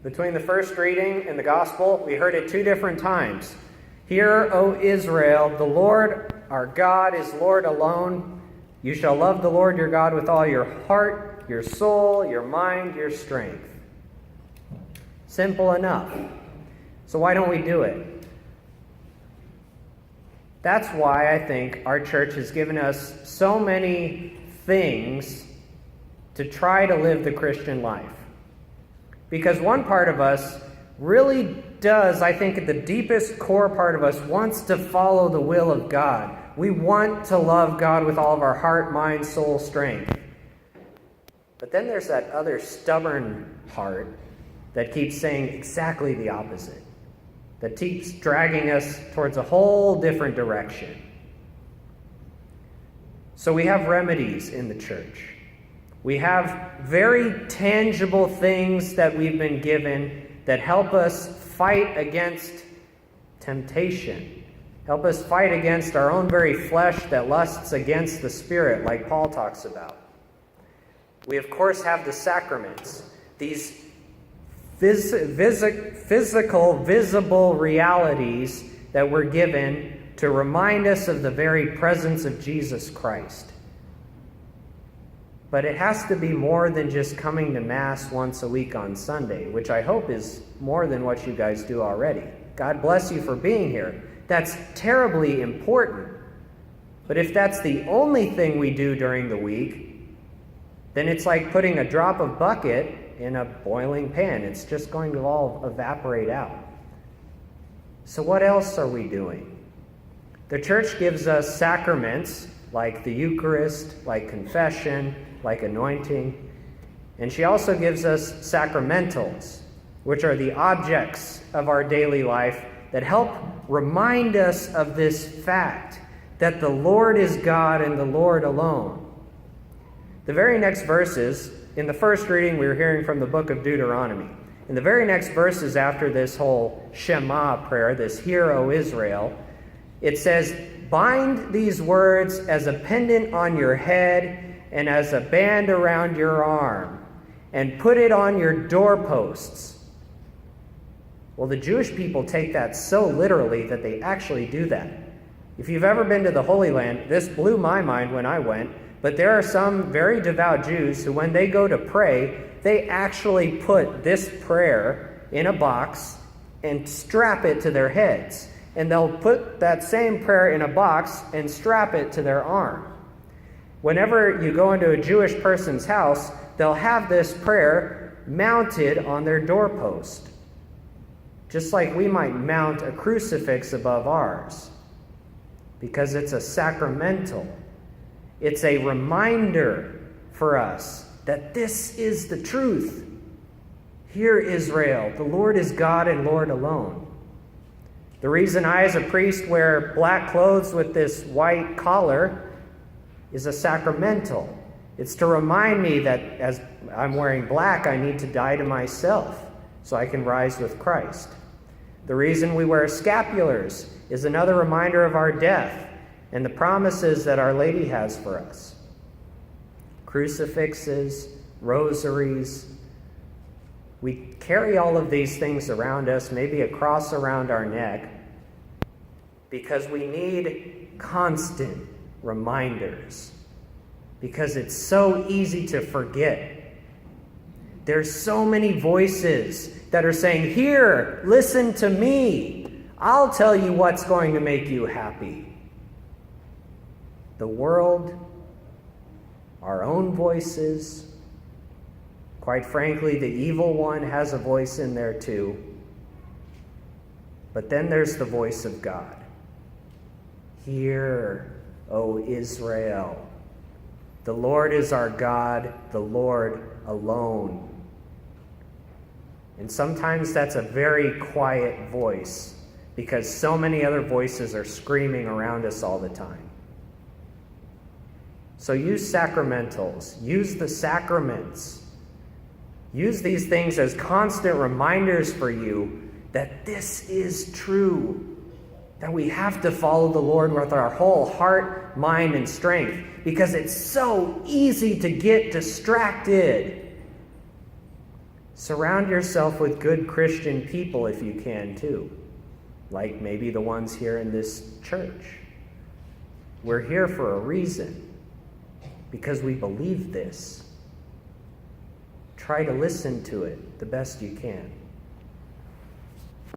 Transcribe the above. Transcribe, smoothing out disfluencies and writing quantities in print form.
Between the first reading and the gospel, we heard it 2 different times. Hear, O Israel, the Lord our God is Lord alone. You shall love the Lord your God with all your heart, your soul, your mind, your strength. Simple enough. So why don't we do it? That's why I think our church has given us so many things to try to live the Christian life. Because one part of us really does, I think at the deepest core part of us, wants to follow the will of God. We want to love God with all of our heart, mind, soul, strength. But then there's that other stubborn heart that keeps saying exactly the opposite, that keeps dragging us towards a whole different direction. So we have remedies in the church. We have very tangible things that we've been given that help us fight against temptation, help us fight against our own very flesh that lusts against the Spirit, like Paul talks about. We, of course, have the sacraments, these physical, visible realities that we're given to remind us of the very presence of Jesus Christ. But it has to be more than just coming to Mass once a week on Sunday, which I hope is more than what you guys do already. God bless you for being here. That's terribly important. But if that's the only thing we do during the week, then it's like putting a drop of bucket in a boiling pan. It's just going to all evaporate out. So what else are we doing? The church gives us sacraments like the Eucharist, like confession, like anointing. And she also gives us sacramentals, which are the objects of our daily life that help remind us of this fact that the Lord is God and the Lord alone. The very next verses, in the first reading we were hearing from the book of Deuteronomy. In the very next verses after this whole Shema prayer, this Hear, O Israel, it says, bind these words as a pendant on your head and as a band around your arm, and put it on your doorposts. Well, the Jewish people take that so literally that they actually do that. If you've ever been to the Holy Land, this blew my mind when I went, but there are some very devout Jews who, when they go to pray, they actually put this prayer in a box and strap it to their heads. And they'll put that same prayer in a box and strap it to their arm. Whenever you go into a Jewish person's house, they'll have this prayer mounted on their doorpost, just like we might mount a crucifix above ours, because it's a sacramental. It's a reminder for us that this is the truth. Hear, Israel, the Lord is God and Lord alone. The reason I, as a priest, wear black clothes with this white collar is a sacramental. It's to remind me that as I'm wearing black, I need to die to myself so I can rise with Christ. The reason we wear scapulars is another reminder of our death and the promises that Our Lady has for us. Crucifixes, rosaries. We carry all of these things around us, maybe a cross around our neck, because we need constant reminders, because it's so easy to forget. There's so many voices that are saying, here, listen to me. I'll tell you what's going to make you happy. The world, our own voices, quite frankly, the evil one has a voice in there too. But then there's the voice of God. Hear, O Israel, the Lord is our God, the Lord alone. And sometimes that's a very quiet voice, because so many other voices are screaming around us all the time. So use sacramentals, use the sacraments. Use these things as constant reminders for you that this is true, that we have to follow the Lord with our whole heart, mind, and strength, because it's so easy to get distracted. Surround yourself with good Christian people if you can too, like maybe the ones here in this church. We're here for a reason, because we believe this. Try to listen to it the best you can.